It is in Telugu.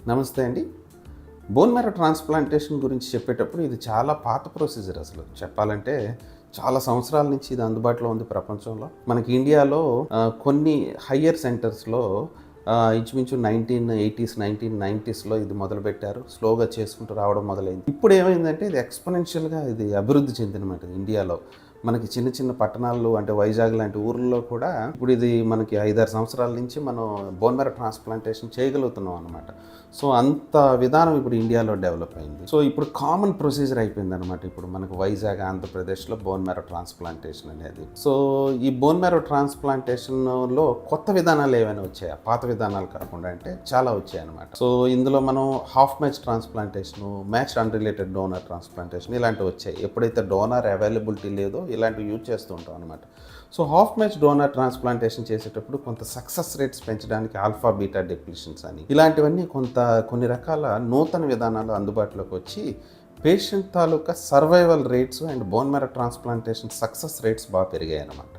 నమస్తే అండి. బోన్ మ్యారో ట్రాన్స్‌ప్లాంటేషన్ గురించి చెప్పేటప్పుడు ఇది చాలా పాత ప్రొసీజర్ అసలు. చెప్పాలంటే చాలా సంవత్సరాల నుంచి ఇది అందుబాటులో ఉంది ప్రపంచంలో. మనకి ఇండియాలో కొన్ని హయ్యర్ సెంటర్స్‌లో ఇంచుమించు 1980స్, 1990స్‌లో ఇది మొదలుపెట్టారు. స్లోగా చేసుకుంటూ రావడం మొదలైంది. ఇప్పుడు ఏమైందంటే ఇది ఎక్స్‌పోనెన్షియల్‌గా ఇది అభివృద్ధి చెందినమాట ఇండియాలో. మనకి చిన్న చిన్న పట్టణాల్లో అంటే వైజాగ్ లాంటి ఊర్లలో కూడా ఇప్పుడు ఇది మనకి 5, 6 సంవత్సరాల నుంచి మనం బోన్ మ్యారో ట్రాన్స్‌ప్లాంటేషన్ చేయగలుగుతున్నాం అనమాట. సో అంత విధానం ఇప్పుడు ఇండియాలో డెవలప్ అయింది. సో ఇప్పుడు కామన్ ప్రొసీజర్ అయిపోయిందనమాట. ఇప్పుడు మనకు వైజాగ్, ఆంధ్రప్రదేశ్‌లో బోన్ మ్యారో ట్రాన్స్‌ప్లాంటేషన్ అనేది. సో ఈ బోన్ మ్యారో ట్రాన్స్‌ప్లాంటేషన్‌లో కొత్త విధానాలు ఏమైనా వచ్చాయా? పాత విధానాలు కాకుండా అంటే చాలా వచ్చాయన్నమాట. సో ఇందులో మనం half match transplantation, matched unrelated donor transplantation ఇలాంటివి వచ్చాయి. ఎప్పుడైతే డోనర్ అవైలబిలిటీ లేదో ఇలాంటివి యూజ్ చేస్తూ ఉంటాం అనమాట. So half match donor transplantation చేసేటప్పుడు కొంత సక్సెస్ రేట్స్ పెంచడానికి ఆల్ఫా, బీటా డెప్లిషన్స్ అని ఇలాంటివన్నీ కొన్ని రకాల నూతన విధానాలు అందుబాటులోకి వచ్చి patient taluka survival rates and bone marrow transplantation success rates బాగా పెరిగాయి అన్నమాట.